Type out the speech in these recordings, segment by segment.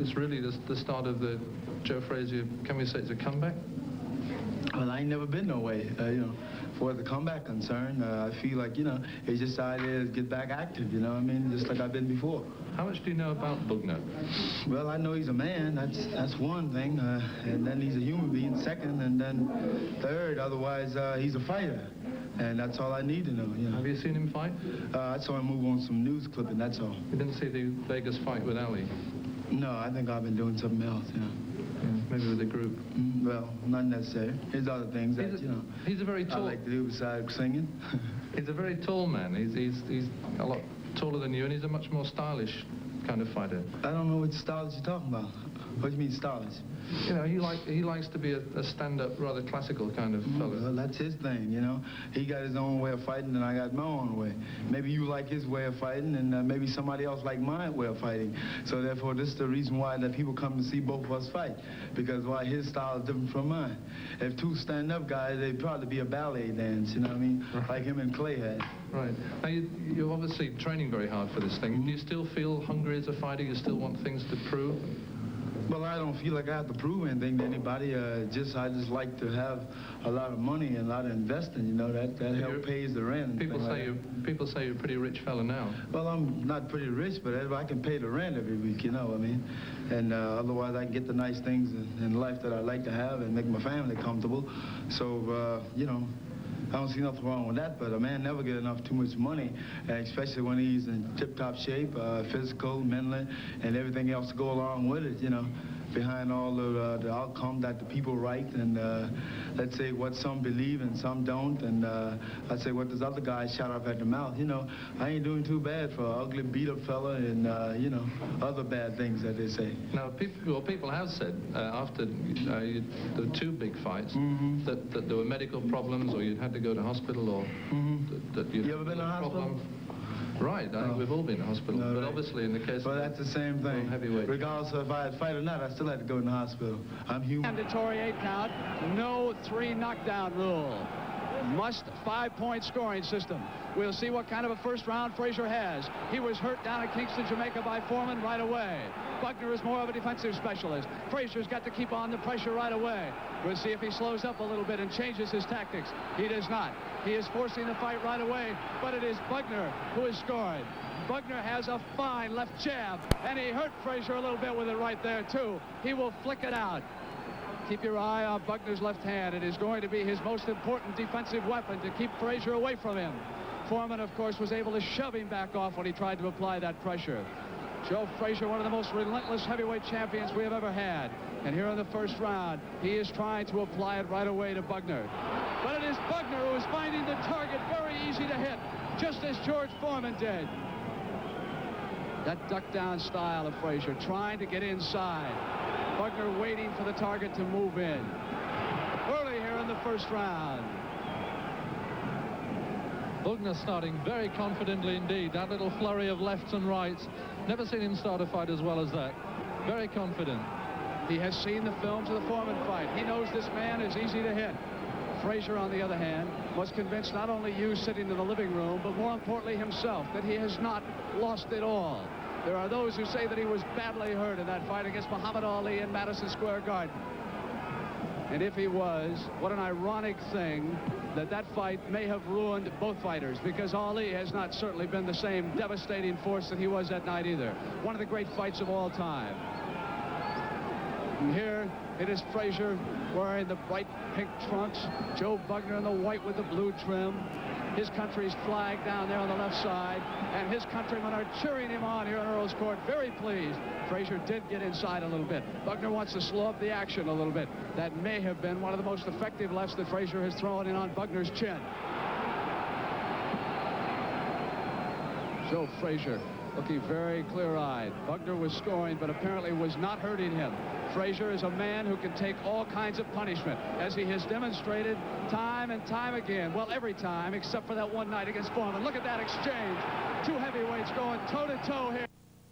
it's really the start of the Joe Frazier, can we say it's a comeback? Well, I ain't never been no way, you know, for the comeback concern. I feel like, you know, he just decided to get back active, you know what I mean, just like I've been before. How much do you know about Bugner? Well, I know he's a man, that's one thing, and then he's a human being, second, and then third, otherwise he's a fighter. And that's all I need to know, you know. Have you seen him fight? I saw him move on some news clipping, that's all. You didn't see the Vegas fight with Ali? No, I think I've been doing something else, you know. Yeah, maybe with the group. Well, not necessarily. There's other things that, you know, he's a very tall... I like to do besides singing. He's a very tall man. He's a lot taller than you, and he's a much more stylish kind of fighter. I don't know what stylish you're talking about. What do you mean stylish? You know, he likes to be a stand-up, rather classical kind of fellow. Well, that's his thing, you know. He got his own way of fighting, and I got my own way. Maybe you like his way of fighting, and maybe somebody else like my way of fighting. So therefore, this is the reason why that people come to see both of us fight, because why his style is different from mine. If two stand-up guys, they'd probably be a ballet dance, you know what I mean? Right. Like him and Clay had. Right. Now, you're obviously training very hard for this thing. Do you still feel hungry as a fighter? You still want things to prove? Well, I don't feel like I have to prove anything to anybody. I just like to have a lot of money and a lot of investing. You know, that help pays the rent. People say you're a pretty rich fella now. Well, I'm not pretty rich, but I can pay the rent every week. You know what I mean? And otherwise, I can get the nice things in life that I like to have and make my family comfortable. So you know, I don't see nothing wrong with that, but a man never get too much money, especially when he's in tip-top shape, physical, mentally, and everything else to go along with it, you know, behind all of the outcome that the people write, and let's say what some believe and some don't, and let's say what this other guy shot up at the mouth, you know, I ain't doing too bad for an ugly, beat-up fella and, you know, other bad things that they say. Now, people have said after the two big fights that there were medical problems, or you'd had to go to hospital, or that you'd You ever been to hospital? Right, I think we've all been to hospital, but right. Obviously in the case well, that's the same thing. Heavyweight. Regardless of if I had fight or not, I still had to go in the hospital. I'm human. Mandatory 8 count, no 3 knockdown rule. Must 5-point scoring system. We'll see what kind of a first round Frazier has. He was hurt down at Kingston, Jamaica by Foreman right away. Bugner is more of a defensive specialist. Frazier's got to keep on the pressure right away. We'll see if he slows up a little bit and changes his tactics. He does not. He is forcing the fight right away, but it is Bugner who is scoring. Bugner has a fine left jab, and he hurt Frazier a little bit with it right there, too. He will flick it out. Keep your eye on Bugner's left hand. It is going to be his most important defensive weapon to keep Frazier away from him. Foreman, of course, was able to shove him back off when he tried to apply that pressure. Joe Frazier, one of the most relentless heavyweight champions we have ever had. And here in the first round, he is trying to apply it right away to Bugner. But it is Bugner who is finding the target very easy to hit, just as George Foreman did. That duck-down style of Frazier, trying to get inside. Bugner waiting for the target to move in. Early here in the first round. Bugner starting very confidently indeed. That little flurry of lefts and rights. Never seen him start a fight as well as that. Very confident. He has seen the films of the Foreman fight. He knows this man is easy to hit. Frazier, on the other hand, was convinced not only you sitting in the living room, but more importantly himself, that he has not lost it all. There are those who say that he was badly hurt in that fight against Muhammad Ali in Madison Square Garden. And if he was, what an ironic thing that that fight may have ruined both fighters, because Ali has not certainly been the same devastating force that he was that night either. One of the great fights of all time. And here it is Frazier wearing the bright pink trunks, Joe Bugner in the white with the blue trim, his country's flag down there on the left side, and his countrymen are cheering him on here in Earl's Court, very pleased. Frazier did get inside a little bit. Bugner wants to slow up the action a little bit. That may have been one of the most effective lefts that Frazier has thrown in on Bugner's chin. Joe Frazier looking very clear-eyed. Bugner was scoring, but apparently was not hurting him. Frazier is a man who can take all kinds of punishment, as he has demonstrated time and time again. Well, every time, except for that one night against Foreman. Look at that exchange. Two heavyweights going toe-to-toe here.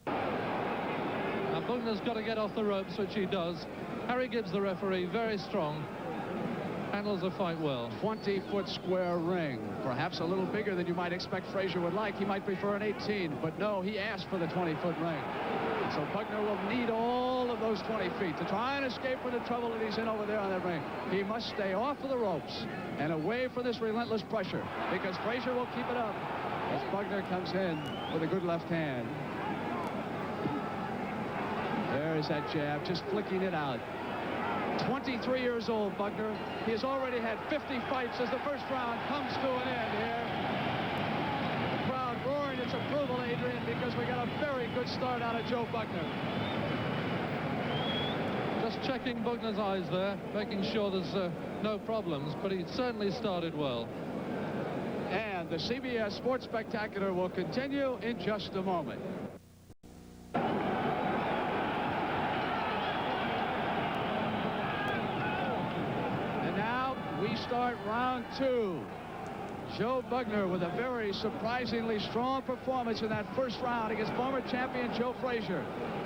Now, Bugner's got to get off the ropes, which he does. Harry Gibbs, the referee, very strong. Handles the fight well. 20-foot square ring. Perhaps a little bigger than you might expect Frazier would like. He might prefer an 18, but no, he asked for the 20-foot ring. So Bugner will need all those 20 feet to try and escape from the trouble that he's in over there on that ring. He must stay off of the ropes and away from this relentless pressure, because Frazier will keep it up as Bugner comes in with a good left hand. There's that jab, just flicking it out. 23 years old, Bugner. He has already had 50 fights as the first round comes to an end here. The crowd roaring its approval, Adrian, because we got a very good start out of Joe Bugner. Just checking Bugner's eyes there, making sure there's no problems, but he certainly started well. And the CBS Sports Spectacular will continue in just a moment. We start round 2. Joe Bugner with a very surprisingly strong performance in that first round against former champion Joe Frazier.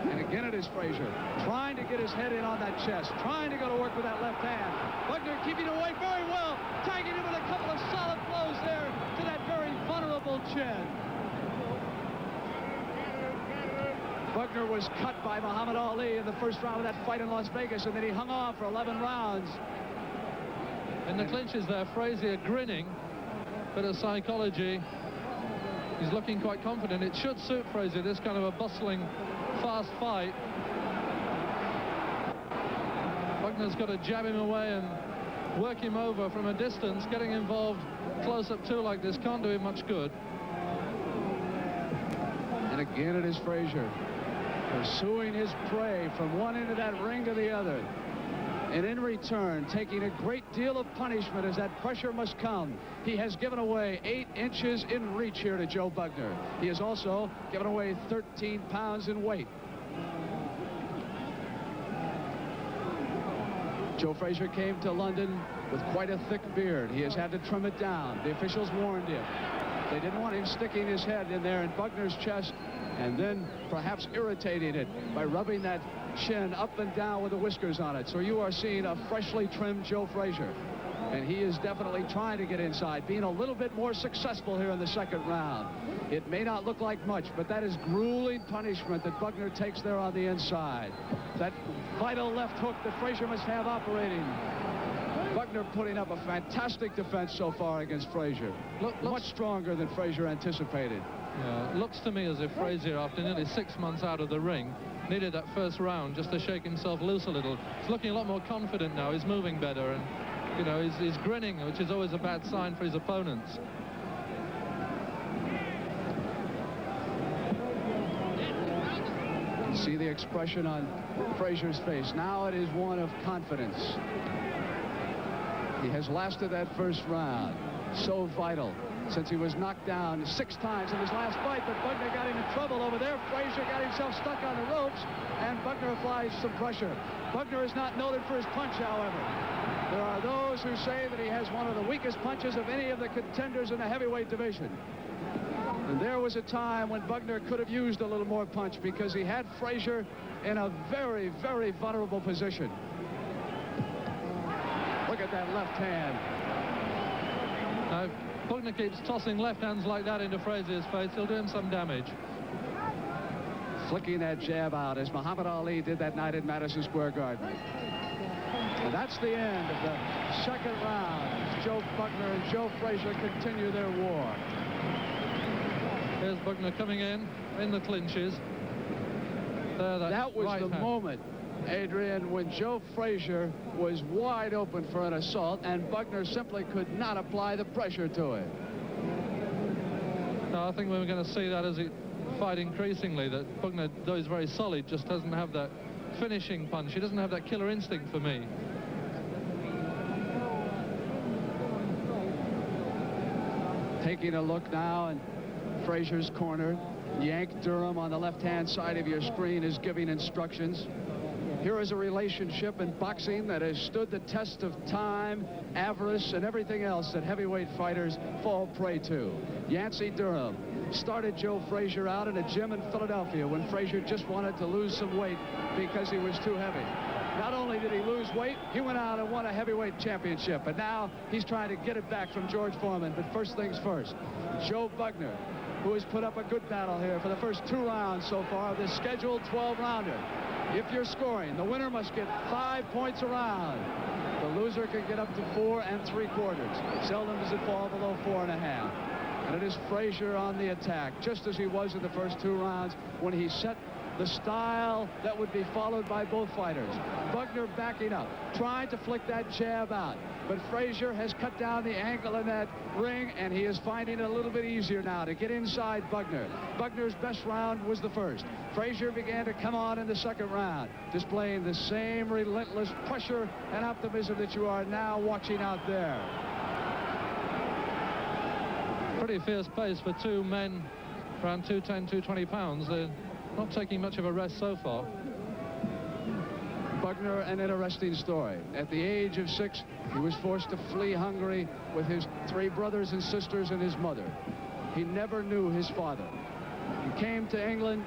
And again it is Frazier trying to get his head in on that chest, trying to go to work with that left hand. Bugner keeping away very well, tagging him with a couple of solid blows there to that very vulnerable chin. Bugner was cut by Muhammad Ali in the first round of that fight in Las Vegas, and then he hung on for 11 rounds. In the clinches there, Frazier grinning, bit of psychology. He's looking quite confident. It should suit Frazier, this kind of a bustling, fast fight. Bugner's got to jab him away and work him over from a distance. Getting involved close up too like this can't do him much good. And again it is Frazier pursuing his prey from one end of that ring to the other. And in return, taking a great deal of punishment as that pressure must come. He has given away 8 inches in reach here to Joe Bugner. He has also given away 13 pounds in weight. Joe Frazier came to London with quite a thick beard. He has had to trim it down. The officials warned him. They didn't want him sticking his head in there in Bugner's chest and then perhaps irritating it by rubbing that chin up and down with the whiskers on it. So you are seeing a freshly trimmed Joe Frazier, and he is definitely trying to get inside, being a little bit more successful here in the second round. It may not look like much, but that is grueling punishment that Bugner takes there on the inside. That vital left hook that Frazier must have operating. Bugner putting up a fantastic defense so far against Frazier. Much stronger than Frazier anticipated. Yeah, it looks to me as if Frazier, after nearly 6 months out of the ring, needed that first round just to shake himself loose a little. He's looking a lot more confident now. He's moving better, and you know, he's grinning, which is always a bad sign for his opponents. You see the expression on Frazier's face. Now it is one of confidence. He has lasted that first round. So vital, since he was knocked down 6 times in his last fight, but Bugner got him in trouble over there. Frazier got himself stuck on the ropes, and Bugner applies some pressure. Bugner is not noted for his punch, however. There are those who say that he has one of the weakest punches of any of the contenders in the heavyweight division. And there was a time when Bugner could have used a little more punch because he had Frazier in a very, very vulnerable position. Look at that left hand. Now, Bugner keeps tossing left hands like that into Frazier's face. He'll do him some damage. Flicking that jab out as Muhammad Ali did that night at Madison Square Garden. And that's the end of the second round. Joe Bugner and Joe Frazier continue their war. Here's Bugner coming in the clinches. That was the moment, Adrian, when Joe Frazier was wide open for an assault, and Bugner simply could not apply the pressure to it. No, I think we're going to see that as it fight increasingly, that Bugner, though he's very solid, just doesn't have that finishing punch. He doesn't have that killer instinct for me. Taking a look now in Frazier's corner, Yank Durham on the left-hand side of your screen is giving instructions. Here is a relationship in boxing that has stood the test of time, avarice, and everything else that heavyweight fighters fall prey to. Yancey Durham started Joe Frazier out in a gym in Philadelphia when Frazier just wanted to lose some weight because he was too heavy. Not only did he lose weight, he went out and won a heavyweight championship. And now he's trying to get it back from George Foreman. But first things first, Joe Bugner, who has put up a good battle here for the first 2 rounds so far of this scheduled 12-rounder. If you're scoring, the winner must get 5 points a round. The loser can get up to 4 3/4. Seldom does it fall below 4 1/2. And it is Frazier on the attack, just as he was in the first 2 rounds when he set the style that would be followed by both fighters. Bugner backing up, trying to flick that jab out. But Frazier has cut down the angle in that ring, and he is finding it a little bit easier now to get inside Bugner. Bugner's best round was the first. Frazier began to come on in the second round, displaying the same relentless pressure and optimism that you are now watching out there. Pretty fierce pace for 2 men around 210, 220 pounds. They're not taking much of a rest so far. Bugner, an interesting story. At the age of 6, he was forced to flee Hungary with his 3 brothers and sisters and his mother. He never knew his father. He came to England,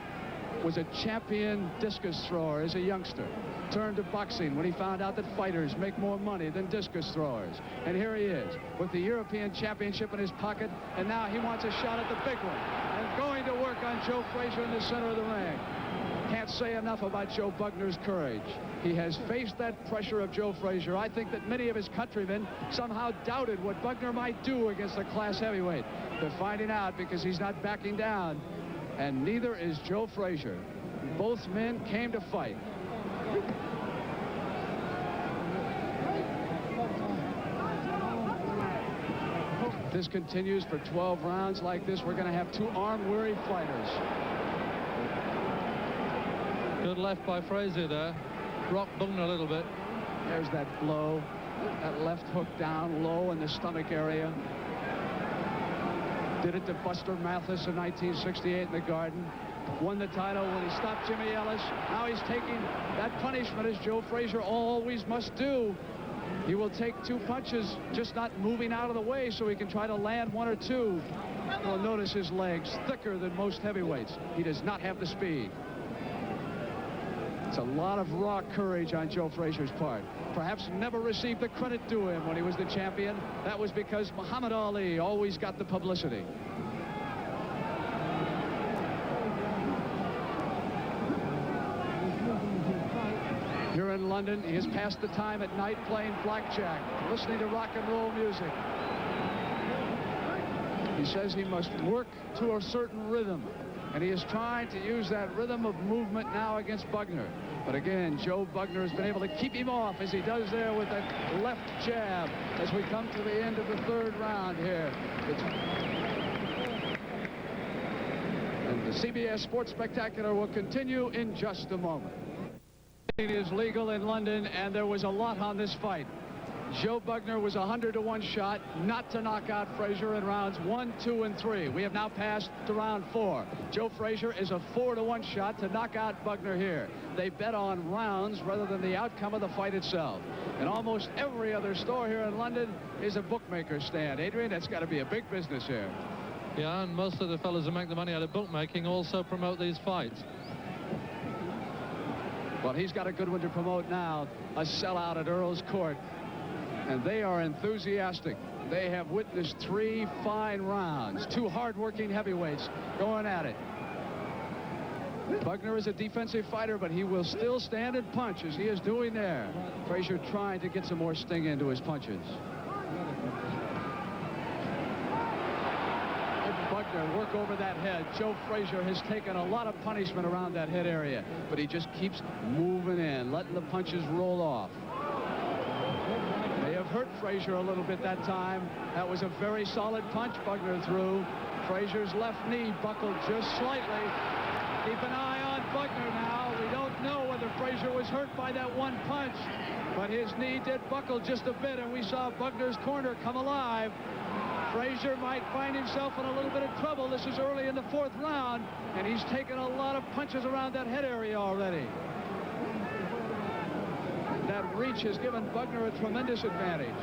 was a champion discus thrower as a youngster. Turned to boxing when he found out that fighters make more money than discus throwers. And here he is with the European Championship in his pocket, and now he wants a shot at the big one. And going to work on Joe Frazier in the center of the ring. Can't say enough about Joe Bugner's courage. He has faced that pressure of Joe Frazier. I think that many of his countrymen somehow doubted what Bugner might do against a class heavyweight. They're finding out because he's not backing down, and neither is Joe Frazier. Both men came to fight. If this continues for 12 rounds like this, we're going to have 2 arm-weary fighters. Good left by Frazier there. Rocked Bugner a little bit. There's that blow. That left hook down low in the stomach area. Did it to Buster Mathis in 1968 in the Garden. Won the title when he stopped Jimmy Ellis. Now he's taking that punishment, as Joe Frazier always must do. He will take 2 punches, just not moving out of the way so he can try to land 1 or 2. You'll notice his legs thicker than most heavyweights. He does not have the speed. It's a lot of raw courage on Joe Frazier's part. Perhaps never received the credit due him when he was the champion. That was because Muhammad Ali always got the publicity. Here in London, he has passed the time at night playing blackjack, listening to rock and roll music. He says he must work to a certain rhythm, and he is trying to use that rhythm of movement now against Bugner. But again, Joe Bugner has been able to keep him off, as he does there with that left jab as we come to the end of the 3rd round here. And the CBS Sports Spectacular will continue in just a moment. It is legal in London, and there was a lot on this fight. Joe Bugner was 100-to-1 shot not to knock out Frazier in rounds 1, 2, and 3. We have now passed to round 4. Joe Frazier is a 4-to-1 shot to knock out Bugner here. They bet on rounds rather than the outcome of the fight itself. And almost every other store here in London is a bookmaker stand. Adrian, that's got to be a big business here. Yeah, and most of the fellows who make the money out of bookmaking also promote these fights. Well, he's got a good one to promote now, a sellout at Earl's Court. And they are enthusiastic. They have witnessed 3 fine rounds, 2 hard-working heavyweights going at it. Bugner is a defensive fighter, but he will still stand and punch, as he is doing there. Frazier trying to get some more sting into his punches. Bugner work over that head. Joe Frazier has taken a lot of punishment around that head area, but he just keeps moving in, letting the punches roll off. They have hurt Frazier a little bit that time. That was a very solid punch Bugner threw. Frazier's left knee buckled just slightly. Keep an eye on Bugner now. We don't know whether Frazier was hurt by that one punch, but his knee did buckle just a bit, and we saw Bugner's corner come alive. Frazier might find himself in a little bit of trouble. This is early in the 4th round, and he's taken a lot of punches around that head area already. That reach has given Bugner a tremendous advantage,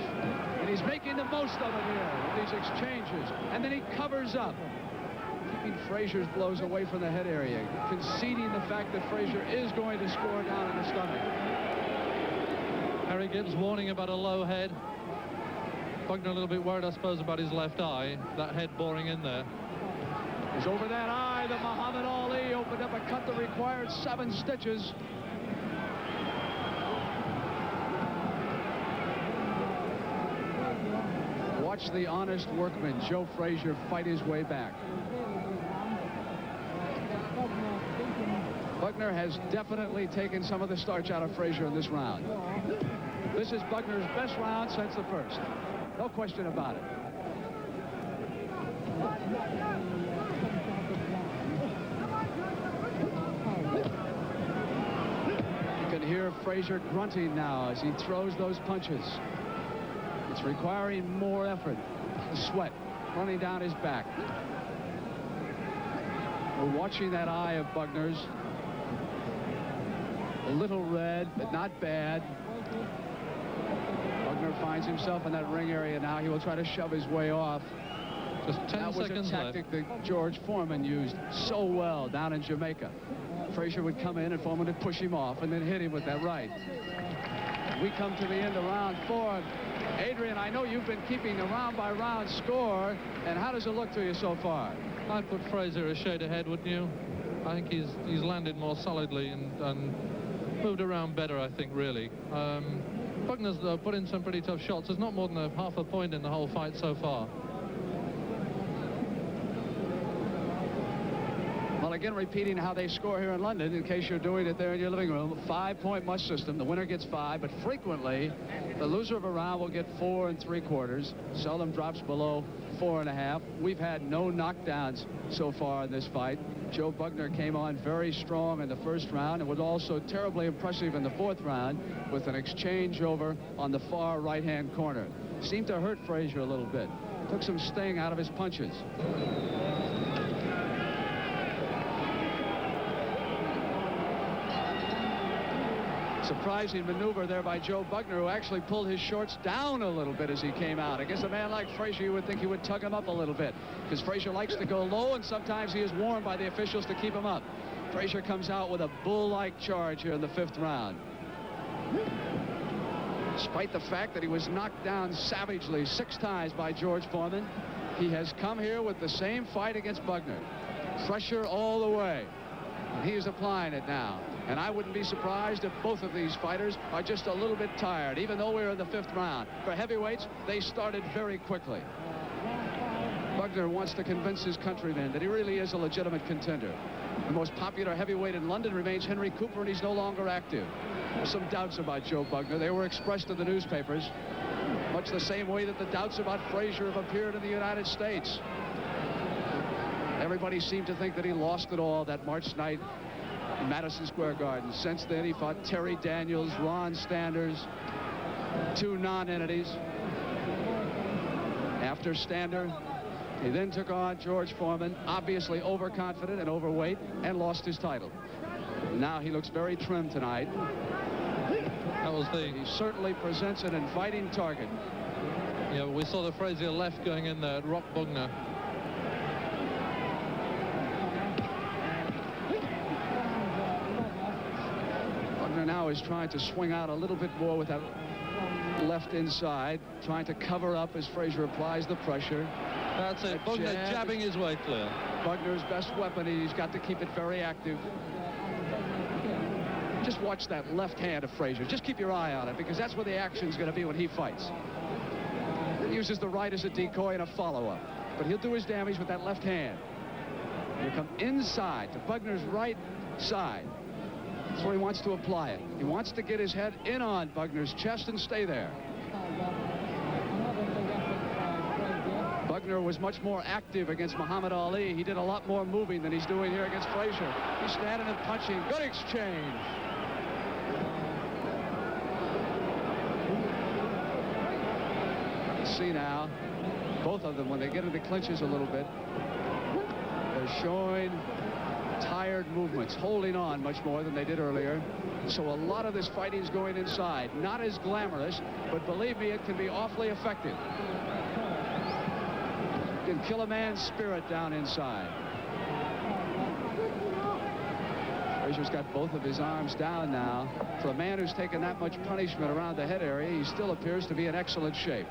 and he's making the most of it here with these exchanges. And then he covers up, keeping Frazier's blows away from the head area, conceding the fact that Frazier is going to score down in the stomach. Harry Gibbs warning about a low head. Bugner a little bit worried, I suppose, about his left eye. That head boring in there. It's over that eye that Muhammad Ali opened up a cut that required 7 stitches. watch the honest workman, Joe Frazier, fight his way back. Bugner has definitely taken some of the starch out of Frazier in this round. This is Bugner's best round since the first. No question about it. You can hear Frazier grunting now as he throws those punches. It's requiring more effort. The sweat running down his back. We're watching that eye of Bugner's. A little red, but not bad. Bugner finds himself in that ring area now. He will try to shove his way off. Just 10 that was seconds a tactic left. that George Foreman used so well down in Jamaica. Frazier would come in and Foreman would push him off and then hit him with that right. We come to the end of round 4. Adrian, I know you've been keeping the round-by-round score, and how does it look to you so far? I'd put Frazier a shade ahead, wouldn't you? I think he's landed more solidly and moved around better, I think, really. Bugner's put in some pretty tough shots. There's not more than half a point in the whole fight so far. Well, again, repeating how they score here in London, in case you're doing it there in your living room. 5-point must system. The winner gets 5, but frequently the loser of a round will get 4 3/4. Seldom drops below 4 1/2. We've had no knockdowns so far in this fight. Joe Bugner came on very strong in the first round and was also terribly impressive in the 4th round with an exchange over on the far right-hand corner. Seemed to hurt Frazier a little bit. Took some sting out of his punches. Surprising maneuver there by Joe Bugner, who actually pulled his shorts down a little bit as he came out. Against a man like Frazier, you would think he would tug him up a little bit, because Frazier likes to go low, and sometimes he is warned by the officials to keep him up. Frazier comes out with a bull-like charge here in the 5th round. Despite the fact that he was knocked down savagely 6 times by George Foreman, he has come here with the same fight against Bugner. Pressure all the way. And he is applying it now. And I wouldn't be surprised if both of these fighters are just a little bit tired, even though we're in the 5th round. For heavyweights, they started very quickly. Bugner wants to convince his countrymen that he really is a legitimate contender. The most popular heavyweight in London remains Henry Cooper, and he's no longer active. There's some doubts about Joe Bugner. They were expressed in the newspapers, much the same way that the doubts about Frazier have appeared in the United States. Everybody seemed to think that he lost it all that March night in Madison Square Garden. Since then, he fought Terry Daniels, Ron Standers, 2 non-entities. After Stander, he then took on George Foreman, obviously overconfident and overweight, and lost his title. Now he looks very trim tonight. He certainly presents an inviting target. Yeah, we saw the Frazier left going in there at Rock Bugner. Now is trying to swing out a little bit more with that left inside, trying to cover up as Frazier applies the pressure. That's it. Bugner jabbing his way clear. Bugner's best weapon, and he's got to keep it very active. Just watch that left hand of Frazier. Just keep your eye on it, because that's where the action's going to be when he fights. He uses the right as a decoy and a follow-up, but he'll do his damage with that left hand. He'll come inside to Bugner's right side. That's where he wants to apply it. He wants to get his head in on Bugner's chest and stay there. Bugner was much more active against Muhammad Ali. He did a lot more moving than he's doing here against Frazier. He's standing and punching. Good exchange. You see now, both of them, when they get into clinches a little bit, they're showing tired movements, holding on much more than they did earlier. So a lot of this fighting is going inside. Not as glamorous, but believe me, it can be awfully effective. Can kill a man's spirit down inside. Frazier's got both of his arms down now. For a man who's taken that much punishment around the head area, he still appears to be in excellent shape.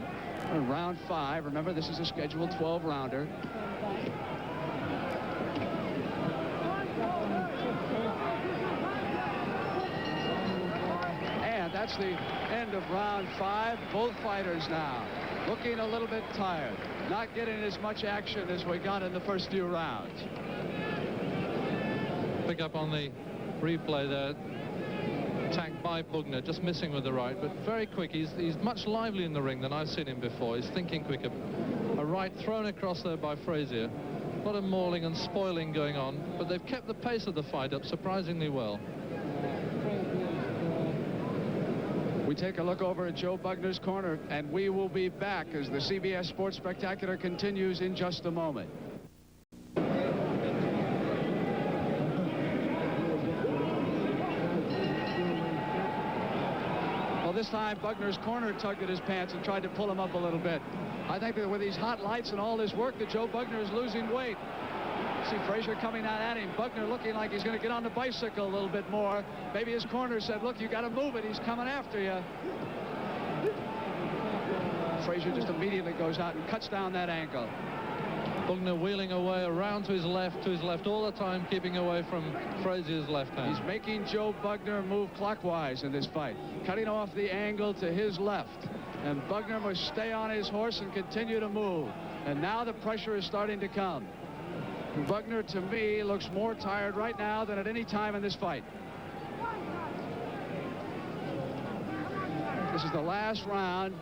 In round 5, remember, this is a scheduled 12-rounder. And that's the end of round 5. Both fighters now looking a little bit tired, not getting as much action as we got in the first few rounds. Pick up on the replay there. Attacked by Bugner, just missing with the right, but very quick. He's much livelier in the ring than I've seen him before. He's thinking quicker. A right thrown across there by Frazier. A lot of mauling and spoiling going on, but they've kept the pace of the fight up surprisingly well. We take a look over at Joe Bugner's corner, and we will be back as the CBS Sports Spectacular continues in just a moment. Well, this time Bugner's corner tugged at his pants and tried to pull him up a little bit. I think that with these hot lights and all this work that Joe Bugner is losing weight. See Frazier coming out at him. Bugner looking like he's going to get on the bicycle a little bit more. Maybe his corner said, look, you got to move it. He's coming after you. Frazier just immediately goes out and cuts down that ankle. Bugner wheeling away around to his left all the time, keeping away from Frazier's left hand. He's making Joe Bugner move clockwise in this fight, cutting off the angle to his left. And Bugner must stay on his horse and continue to move. And now the pressure is starting to come. Bugner, to me, looks more tired right now than at any time in this fight. This is the last round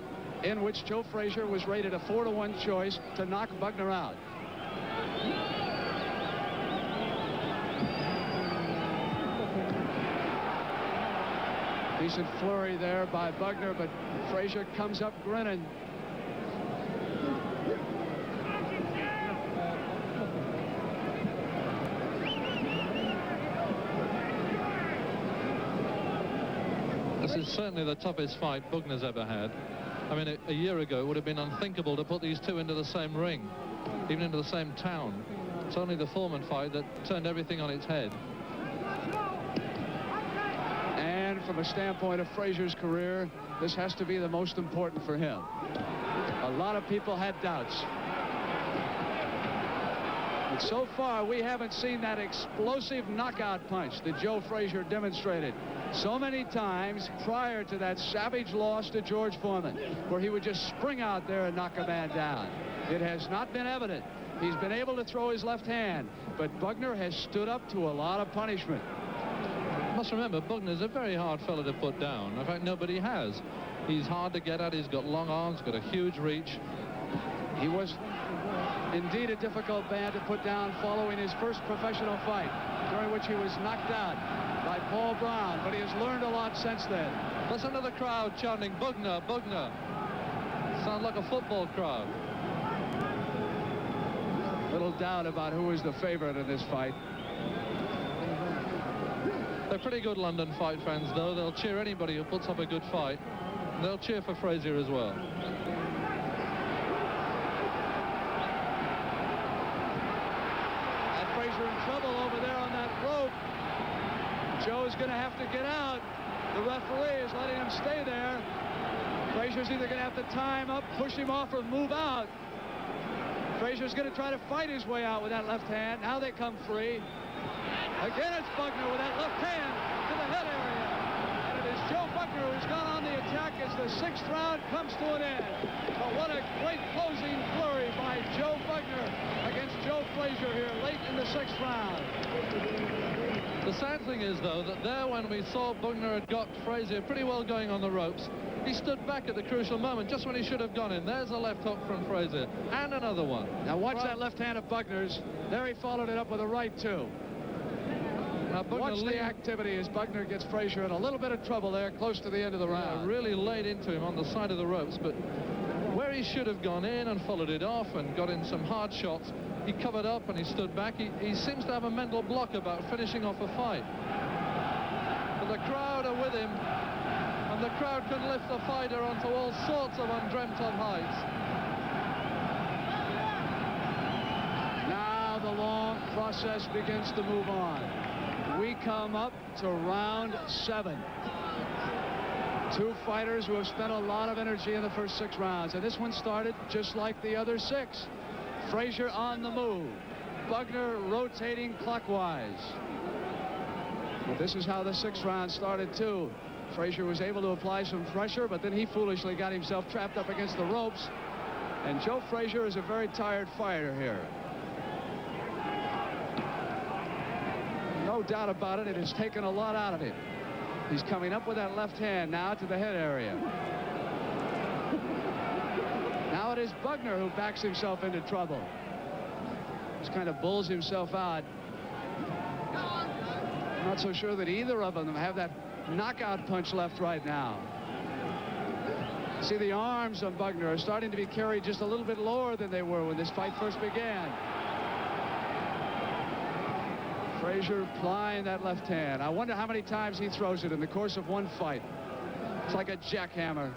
in which Joe Frazier was rated a 4-to-1 choice to knock Bugner out. Decent flurry there by Bugner, but Frazier comes up grinning. This is certainly the toughest fight Bugner's ever had. I mean, a year ago it would have been unthinkable to put these two into the same ring, even into the same town. It's only the Foreman fight that turned everything on its head. And from a standpoint of Frazier's career, this has to be the most important for him. A lot of people had doubts. But so far, we haven't seen that explosive knockout punch that Joe Frazier demonstrated so many times prior to that savage loss to George Foreman, where he would just spring out there and knock a man down. It has not been evident. He's been able to throw his left hand, but Bugner has stood up to a lot of punishment. You must remember, Bugner's a very hard fellow to put down. In fact, nobody has. He's hard to get at. He's got long arms, got a huge reach. He was indeed a difficult man to put down following his first professional fight, during which he was knocked out by Paul Brown, but he has learned a lot since then. Listen to the crowd chanting, Bugner, Bugner. Sounds like a football crowd. Little doubt about who is the favorite in this fight. They're pretty good London fight fans, though. They'll cheer anybody who puts up a good fight. They'll cheer for Frazier as well. And Frazier in trouble over there on that rope. Joe's going to have to get out. The referee is letting him stay there. Frazier's either going to have to tie him up, push him off, or move out. Frazier's going to try to fight his way out with that left hand. Now they come free. Again, it's Bugner with that left hand to the head area. And it is Joe Bugner who's gone on the attack as the 6th round comes to an end. But what a great closing flurry by Joe Bugner against Joe Frazier here late in the 6th round. The sad thing is, though, that there when we saw Bugner had got Frazier pretty well going on the ropes, he stood back at the crucial moment, just when he should have gone in. There's a left hook from Frazier, and another one. Now watch that left hand of Bugner's. There he followed it up with a right, too. Now watch the activity as Bugner gets Frazier in a little bit of trouble there, close to the end of the round. Really laid into him on the side of the ropes, but where he should have gone in and followed it off and got in some hard shots, he covered up and he stood back. He seems to have a mental block about finishing off a fight. But the crowd are with him, and the crowd can lift the fighter onto all sorts of undreamt of heights. Now the long process begins to move on. We come up to round 7. Two fighters who have spent a lot of energy in the first 6 rounds, and this one started just like the other 6. Frazier on the move. Bugner rotating clockwise. Well, this is how the 6th round started, too. Frazier was able to apply some pressure, but then he foolishly got himself trapped up against the ropes And Joe Frazier is a very tired fighter here. No doubt about it. It has taken a lot out of him. He's coming up with that left hand now to the head area. Now it is Bugner who backs himself into trouble. Just kind of bulls himself out. I'm not so sure that either of them have that knockout punch left right now. See, the arms on Bugner are starting to be carried just a little bit lower than they were when this fight first began. Frazier applying that left hand. I wonder how many times he throws it in the course of one fight. It's like a jackhammer.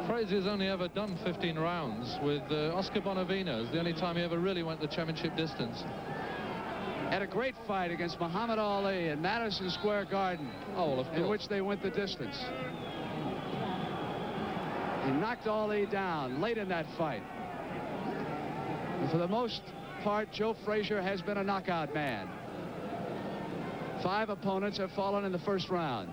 Frazier's only ever done 15 rounds with Oscar Bonavino. The only time he ever really went the championship distance. Had a great fight against Muhammad Ali in Madison Square Garden. Oh, well, of course. In which they went the distance. He knocked Ali down late in that fight. And for the most part, Joe Frazier has been a knockout man. 5 opponents have fallen in the first round.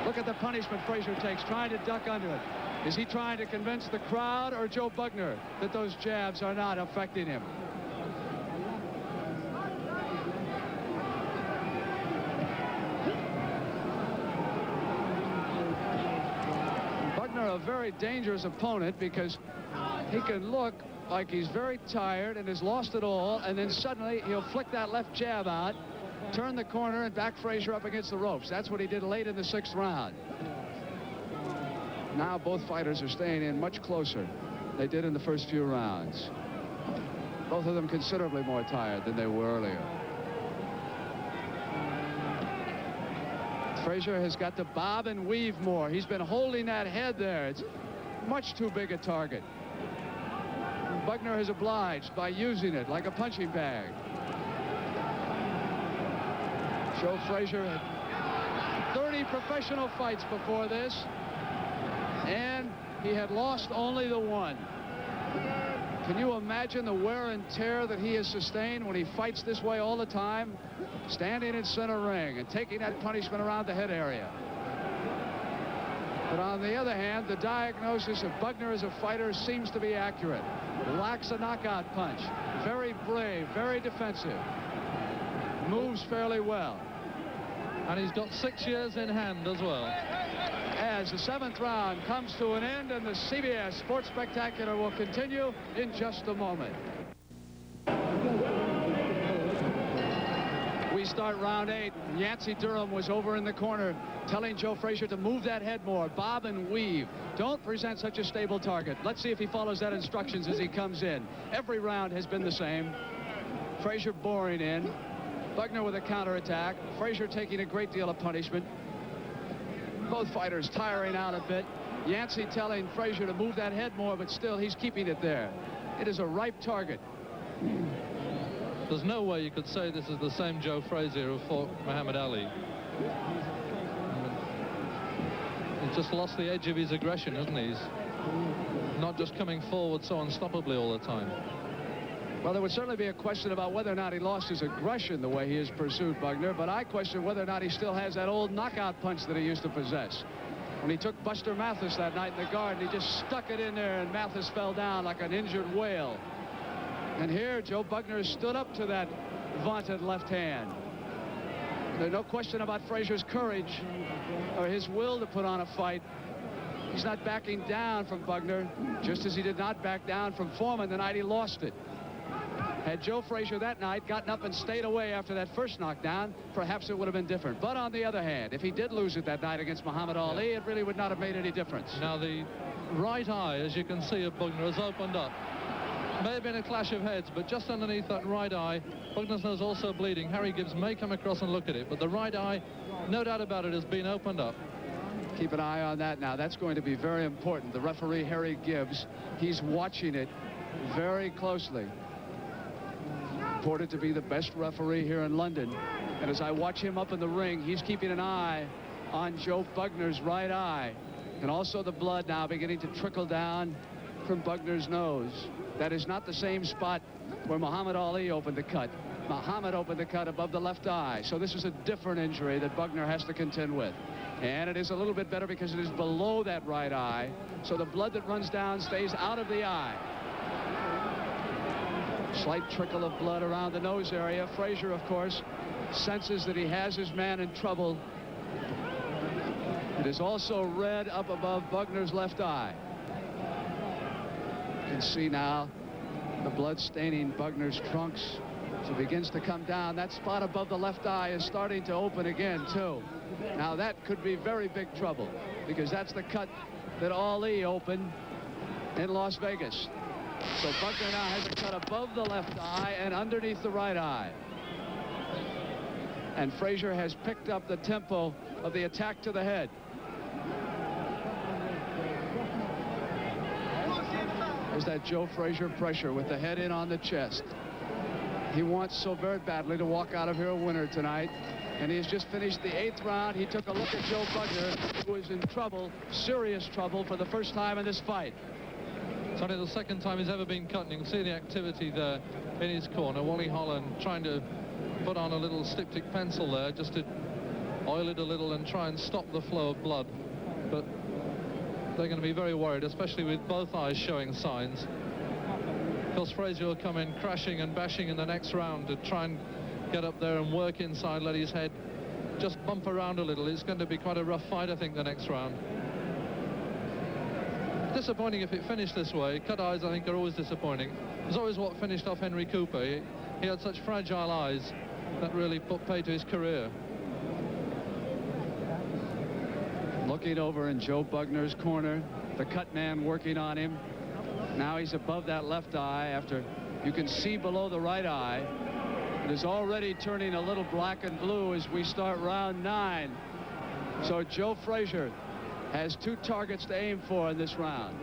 Look at the punishment Frazier takes, trying to duck under it. Is he trying to convince the crowd or Joe Bugner that those jabs are not affecting him? Bugner, a very dangerous opponent, because he can look like he's very tired and has lost it all, and then suddenly he'll flick that left jab out, turn the corner, and back Frazier up against the ropes. That's what he did late in the 6th round. Now both fighters are staying in much closer than they did in the first few rounds. Both of them considerably more tired than they were earlier. Frazier has got to bob and weave more. He's been holding that head there. It's much too big a target. Bugner has obliged by using it like a punching bag. Joe Frazier had 30 professional fights before this, and he had lost only the one. Can you imagine the wear and tear that he has sustained when he fights this way all the time, standing in center ring and taking that punishment around the head area? But on the other hand, the diagnosis of Bugner as a fighter seems to be accurate. Lacks a knockout punch. Very brave, very defensive. Moves fairly well. And he's got 6 years in hand as well. As the 7th round comes to an end, and the CBS Sports Spectacular will continue in just a moment. We start round 8. Yancey Durham was over in the corner telling Joe Frazier to move that head more, bob and weave. Don't present such a stable target. Let's see if he follows that instructions as he comes in. Every round has been the same. Frazier boring in. Bugner with a counterattack. Frazier taking a great deal of punishment. Both fighters tiring out a bit. Yancey telling Frazier to move that head more, but still he's keeping it there. It is a ripe target. There's no way you could say this is the same Joe Frazier who fought Muhammad Ali. He's just lost the edge of his aggression, hasn't he? He's not just coming forward so unstoppably all the time. Well, there would certainly be a question about whether or not he lost his aggression the way he has pursued Bugner, but I question whether or not he still has that old knockout punch that he used to possess. When he took Buster Mathis that night in the Garden, he just stuck it in there, and Mathis fell down like an injured whale. And here, Joe Bugner stood up to that vaunted left hand. There's no question about Frazier's courage or his will to put on a fight. He's not backing down from Bugner, just as he did not back down from Foreman the night he lost it. Had Joe Frazier that night gotten up and stayed away after that first knockdown, perhaps it would have been different. But on the other hand, if he did lose it that night against Muhammad Ali, it really would not have made any difference. Now the right eye, as you can see, of Bugner has opened up. May have been a clash of heads, but just underneath that right eye, Bugner's nose also bleeding. Harry Gibbs may come across and look at it, but the right eye, no doubt about it, has been opened up. Keep an eye on that now. That's going to be very important. The referee, Harry Gibbs, he's watching it very closely. Reported to be the best referee here in London. And as I watch him up in the ring, he's keeping an eye on Joe Bugner's right eye. And also the blood now beginning to trickle down from Bugner's nose. That is not the same spot where Muhammad Ali opened the cut. Muhammad opened the cut above the left eye. So this is a different injury that Bugner has to contend with. And it is a little bit better because it is below that right eye. So the blood that runs down stays out of the eye. Slight trickle of blood around the nose area. Frazier, of course, senses that he has his man in trouble. It is also red up above Bugner's left eye. You can see now the blood staining Bugner's trunks. As it begins to come down, that spot above the left eye is starting to open again, too. Now, that could be very big trouble because that's the cut that Ali opened in Las Vegas. So Bugner now has a cut above the left eye and underneath the right eye. And Frazier has picked up the tempo of the attack to the head. There's that Joe Frazier pressure with the head in on the chest. He wants so very badly to walk out of here a winner tonight. And he has just finished the 8th round. He took a look at Joe Bugner, who is in trouble, serious trouble, for the first time in this fight. It's only the second time he's ever been cut, and you can see the activity there in his corner. Wally Holland trying to put on a little styptic pencil there just to oil it a little and try and stop the flow of blood. But they're going to be very worried, especially with both eyes showing signs. Of course, Frazier will come in crashing and bashing in the next round to try and get up there and work inside, let his head just bump around a little. It's going to be quite a rough fight, I think, the next round. Disappointing if it finished this way. Cut eyes, I think, are always disappointing. It's always what finished off Henry Cooper. He had such fragile eyes that really put pay to his career. Looking over in Joe Bugner's corner, the cut man working on him. Now he's above that left eye after you can see below the right eye. It is already turning a little black and blue as we start round 9. So Joe Frazier has 2 targets to aim for in this round.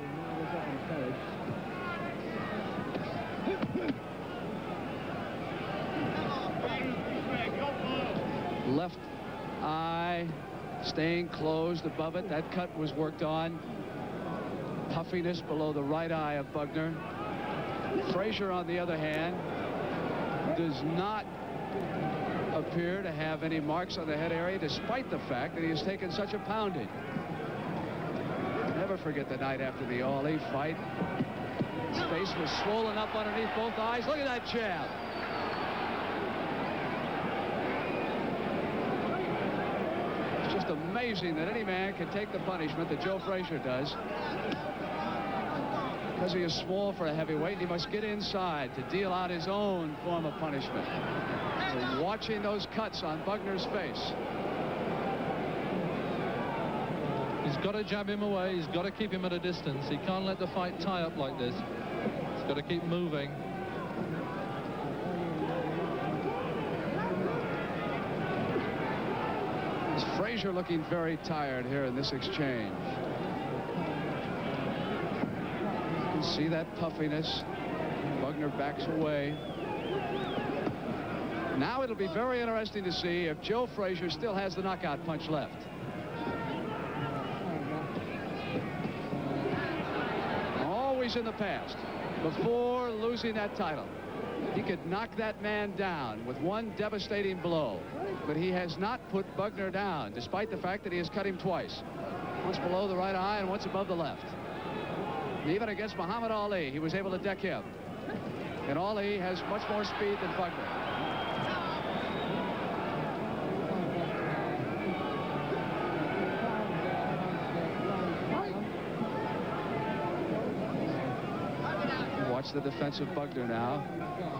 Left eye staying closed above it. That cut was worked on. Puffiness below the right eye of Bugner. Frazier, on the other hand, does not appear to have any marks on the head area, despite the fact that he has taken such a pounding. Never forget the night after the Ali fight. His face was swollen up underneath both eyes. Look at that jab. It's just amazing that any man can take the punishment that Joe Frazier does. Because he is small for a heavyweight, he must get inside to deal out his own form of punishment. So watching those cuts on Bugner's face. He's got to jab him away. He's got to keep him at a distance. He can't let the fight tie up like this. He's got to keep moving. Is Frazier looking very tired here in this exchange? You can see that puffiness. Bugner backs away. Now it'll be very interesting to see if Joe Frazier still has the knockout punch left. Always in the past, before losing that title, he could knock that man down with one devastating blow. But he has not put Bugner down, despite the fact that he has cut him twice. Once below the right eye and once above the left. Even against Muhammad Ali, he was able to deck him. And Ali has much more speed than Bugner. Watch the defensive Bugner now,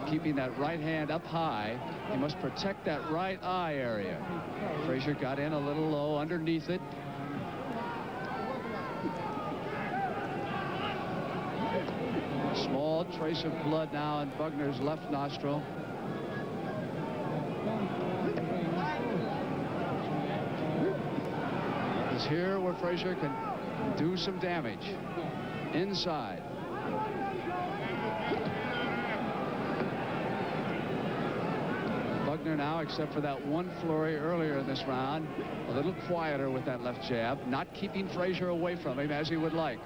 keeping that right hand up high. He must protect that right eye area. Frazier got in a little low underneath it. Small trace of blood now in Bugner's left nostril. It's here where Frazier can do some damage. Inside. Bugner now, except for that one flurry earlier in this round, a little quieter with that left jab, not keeping Frazier away from him as he would like.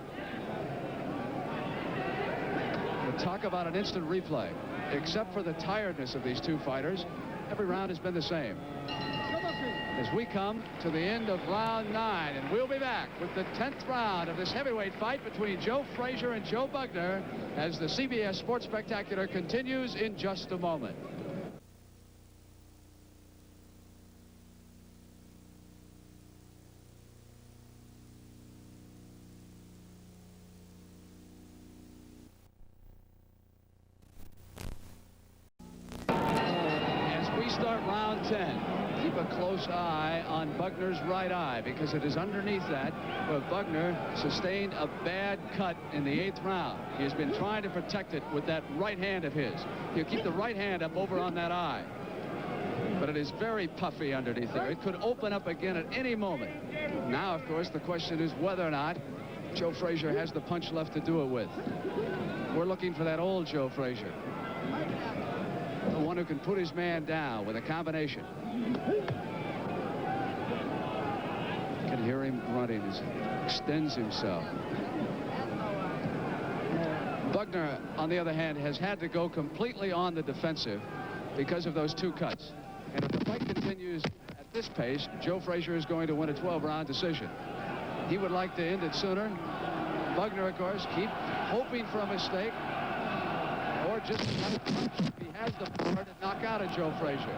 But talk about an instant replay. except for the tiredness of these two fighters, every round has been the same. As we come to the end of round 9, and we'll be back with the 10th round of this heavyweight fight between Joe Frazier and Joe Bugner as the CBS Sports Spectacular continues in just a moment. Start round 10. Keep a close eye on Bugner's right eye because it is underneath that where Bugner sustained a bad cut in the 8th round. He has been trying to protect it with that right hand of his. He'll keep the right hand up over on that eye. But it is very puffy underneath there. It could open up again at any moment. Now, of course, the question is whether or not Joe Frazier has the punch left to do it with. We're looking for that old Joe Frazier. The one who can put his man down with a combination. You can hear him grunting as he extends himself. Bugner, on the other hand, has had to go completely on the defensive because of those 2 cuts. And if the fight continues at this pace, Joe Frazier is going to win a 12-round decision. He would like to end it sooner. Bugner, of course, keep hoping for a mistake. Or just another punch if he has the power to knock out a Joe Frazier.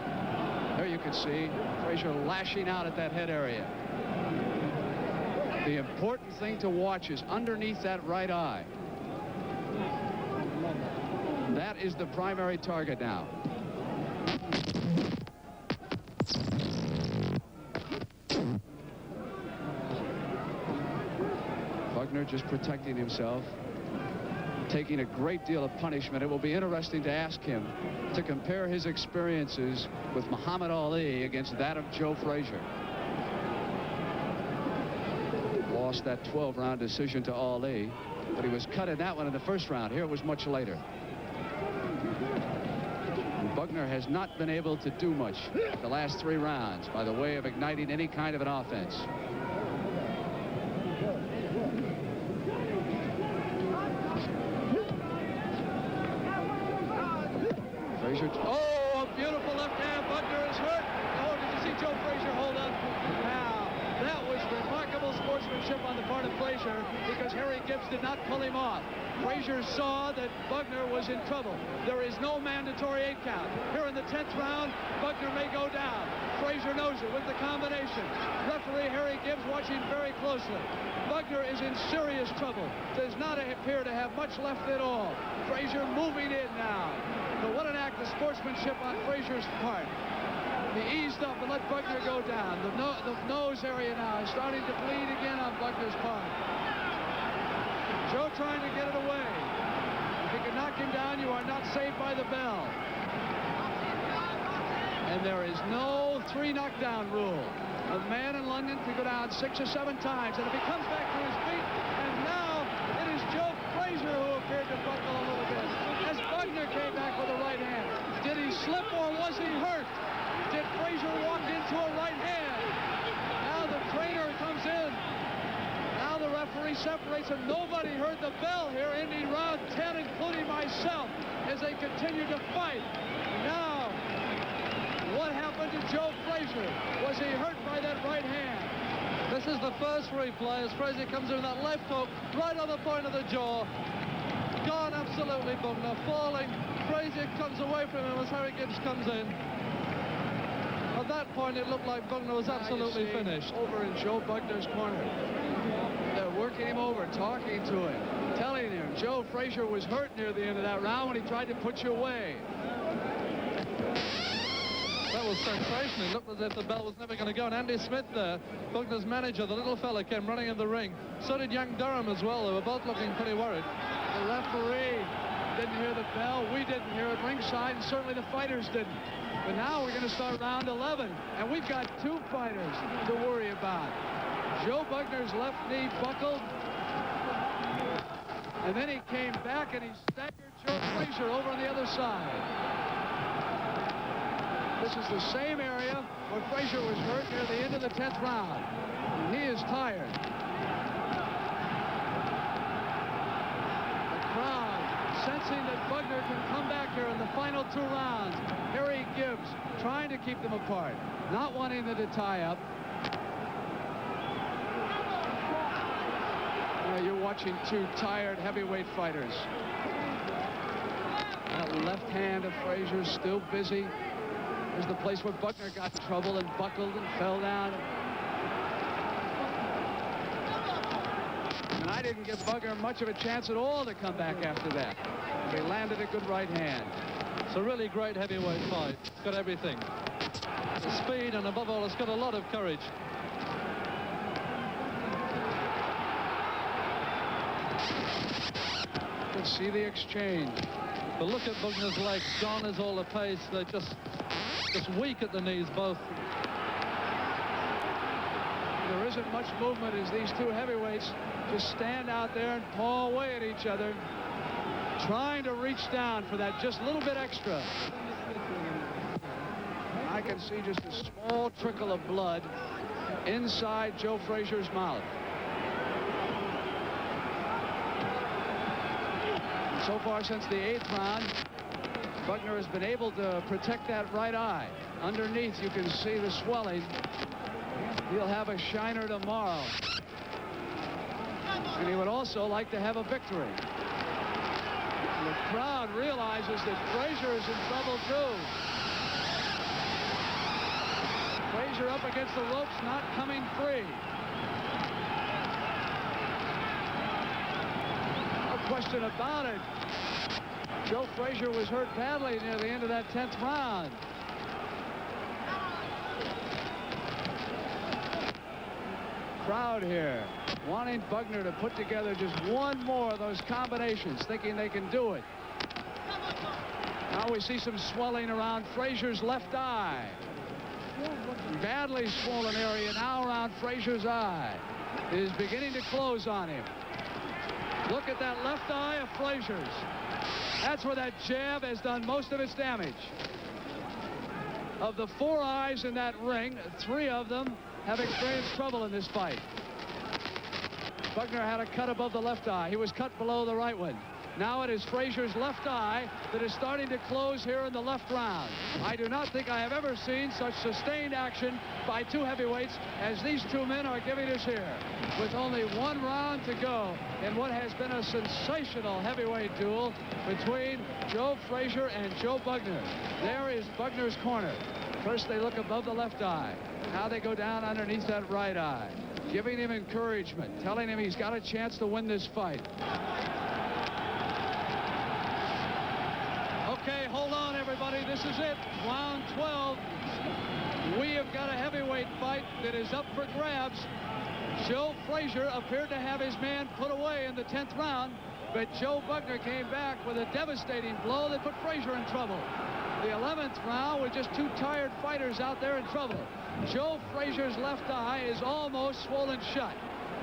There you can see Frazier lashing out at that head area. The important thing to watch is underneath that right eye. That is the primary target now. Bugner just protecting himself, taking a great deal of punishment. It will be interesting to ask him to compare his experiences with Muhammad Ali against that of Joe Frazier. Lost that 12-round decision to Ali, but he was cut in that one in the 1st round. Here it was much later. And Bugner has not been able to do much the last 3 rounds by the way of igniting any kind of an offense. Oh, a beautiful left hand. Bugner is hurt. Oh, did you see Joe Frazier hold up? Now, that was remarkable sportsmanship on the part of Frazier because Harry Gibbs did not pull him off. Frazier saw that Bugner was in trouble. There is no mandatory 8 count. Here in the 10th round, Bugner may go down. Frazier knows it with the combination. Referee Harry Gibbs watching very closely. Bugner is in serious trouble. Does not appear to have much left at all. Frazier moving in now. But what an act of sportsmanship on Frazier's part. He eased up and let Bugner go down. The nose area now is starting to bleed again on Bugner's part. Joe trying to get it away. If he can knock him down, you are not saved by the bell. And there is no 3 knockdown rule. A man in London can go down 6 or 7 times. And if he comes back to his feet, and now it is Joe Frazier who appeared to buckle a little bit. As Bugner came back with a right hand. Did he slip or was he hurt? Did Frazier walk into a right hand? Now the trainer comes in. Now the referee separates and nobody heard the bell here ending round 10, including myself, as they continue to fight. Now, what happened to Joe Frazier? Was he hurt by that right hand? This is the first replay as Frazier comes in with that left hook right on the point of the jaw. Gone absolutely, Bugner falling. Frazier comes away from him as Harry Gibbs comes in. At that point, it looked like Bugner was absolutely finished. Over in Joe Bugner's corner. They're working him over, talking to him, telling him Joe Frazier was hurt near the end of that round when he tried to put you away. That was sensational. It looked as if the bell was never going to go. And Andy Smith there, Bugner's manager, the little fella, came running in the ring. So did young Durham as well. They were both looking pretty worried. The referee didn't hear the bell. We didn't hear it ringside, and certainly the fighters didn't. But now we're going to start round 11, and we've got 2 fighters to worry about. Joe Bugner's left knee buckled, and then he came back and he staggered Joe Frazier over on the other side. This is the same area where Frazier was hurt near the end of the 10th round. He is tired. The crowd sensing that Bugner can come back here in the final 2 rounds. Harry Gibbs trying to keep them apart, not wanting them to tie up. You're watching 2 tired heavyweight fighters. That left hand of Frazier's still busy. There's the place where Bugner got in trouble and buckled and fell down. And I didn't give Bugner much of a chance at all to come back after that. He landed a good right hand. It's a really great heavyweight fight. It's got everything. The speed, and above all, it's got a lot of courage. You can see the exchange. But look at Bugner's legs. Gone is all the pace. They're just weak at the knees, both. There isn't much movement as these 2 heavyweights just stand out there and paw away at each other, trying to reach down for that just little bit extra. I can see just a small trickle of blood inside Joe Frazier's mouth. And so far since the 8th round, Bugner has been able to protect that right eye. Underneath, you can see the swelling. He'll have a shiner tomorrow. And he would also like to have a victory. And the crowd realizes that Frazier is in trouble too. Frazier up against the ropes, not coming free. No question about it. Joe Frazier was hurt badly near the end of that 10th round. Crowd here wanting Bugner to put together just one more of those combinations, thinking they can do it. Now we see some swelling around Frazier's left eye. Badly swollen area now around Frazier's eye. It is beginning to close on him. Look at that left eye of Frazier's. That's where that jab has done most of its damage. Of the 4 eyes in that ring, 3 of them have experienced trouble in this fight. Bugner had a cut above the left eye. He was cut below the right one. Now it is Frazier's left eye that is starting to close here in the left round. I do not think I have ever seen such sustained action by 2 heavyweights as these 2 men are giving us here. With only 1 round to go in what has been a sensational heavyweight duel between Joe Frazier and Joe Bugner. There is Bugner's corner. First they look above the left eye. Now they go down underneath that right eye, giving him encouragement, telling him he's got a chance to win this fight. Okay, hold on, everybody. This is it. Round 12. We have got a heavyweight fight that is up for grabs. Joe Frazier appeared to have his man put away in the 10th round, but Joe Bugner came back with a devastating blow that put Frazier in trouble. The 11th round with just 2 tired fighters out there in trouble. Joe Frazier's left eye is almost swollen shut,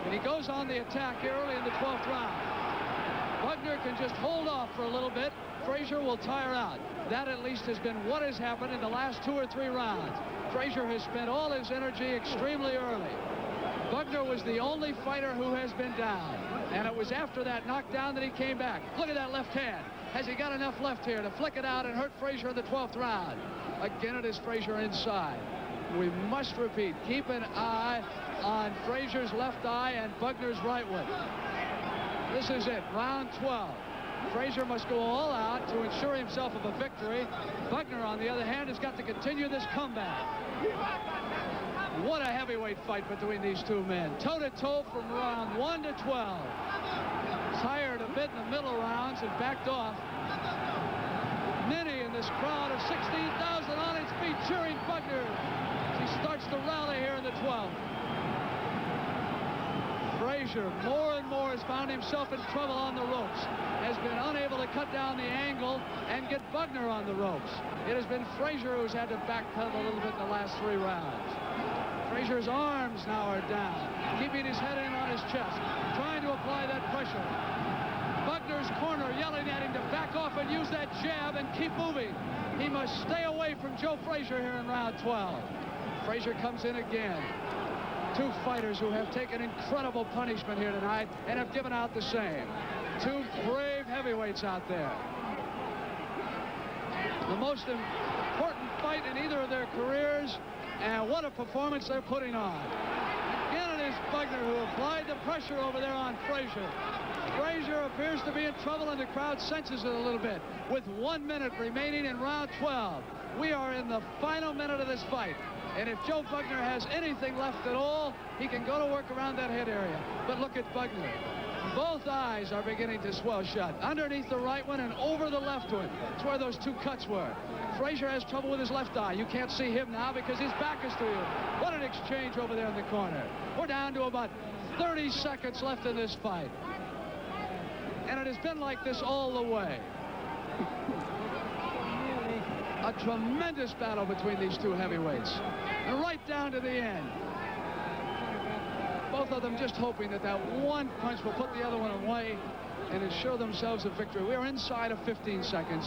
and he goes on the attack here early in the 12th round. Bugner can just hold off for a little bit. Frazier will tire out. That at least has been what has happened in the last 2 or 3 rounds. Frazier has spent all his energy extremely early. Bugner was the only fighter who has been down, and it was after that knockdown that he came back. Look at that left hand. Has he got enough left here to flick it out and hurt Frazier in the 12th round? Again, it is Frazier inside. We must repeat, keep an eye on Frazier's left eye and Bugner's right one. This is it, round 12. Frazier must go all out to ensure himself of a victory. Bugner, on the other hand, has got to continue this comeback. What a heavyweight fight between these 2 men. Toe-to-toe from round 1 to 12. Tired a bit in the middle rounds and backed off. Many in this crowd of 16,000 on its feet cheering Bugner. He starts to rally here in the 12th. Frazier, more and more, has found himself in trouble on the ropes. Has been unable to cut down the angle and get Bugner on the ropes. It has been Frazier who's had to backpedal a little bit in the last 3 rounds. Frazier's arms now are down, keeping his head in on his chest, trying to apply that pressure. Bugner's corner yelling at him to back off and use that jab and keep moving. He must stay away from Joe Frazier here in round 12. Frazier comes in again. 2 fighters who have taken incredible punishment here tonight and have given out the same. Two brave heavyweights out there. The most important fight in either of their careers, and what a performance they're putting on. Again, it is Bugner who applied the pressure over there on Frazier. Frazier appears to be in trouble, and the crowd senses it a little bit. With 1 minute remaining in round 12, we are in the final minute of this fight. And if Joe Bugner has anything left at all, he can go to work around that head area. But look at Bugner. Both eyes are beginning to swell shut. Underneath the right one and over the left one. That's where those two cuts were. Frazier has trouble with his left eye. You can't see him now because his back is to you. What an exchange over there in the corner. We're down to about 30 seconds left in this fight. And it has been like this all the way. A tremendous battle between these two heavyweights. And right down to the end. Both of them just hoping that that one punch will put the other one away and ensure themselves a victory. We are inside of 15 seconds.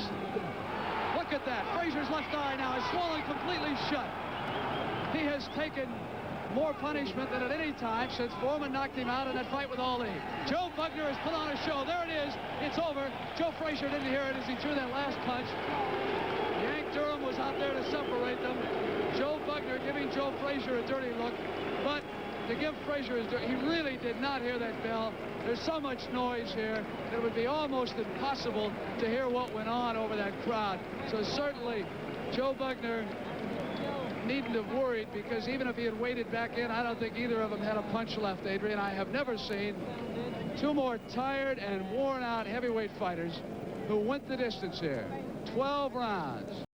Look at that. Frazier's left eye now is swollen completely shut. He has taken more punishment than at any time since Foreman knocked him out in that fight with Ali. Joe Bugner has put on a show. There it is. It's over. Joe Frazier didn't hear it as he threw that last punch. Yank Durham was out there to separate them. Joe Bugner giving Joe Frazier a dirty look. But to give Frazier his he really did not hear that bell. There's so much noise here that it would be almost impossible to hear what went on over that crowd. So certainly Joe Bugner needn't have worried, because even if he had waded back in, I don't think either of them had a punch left, Adrian. I have never seen two more tired and worn out heavyweight fighters who went the distance here. 12 rounds.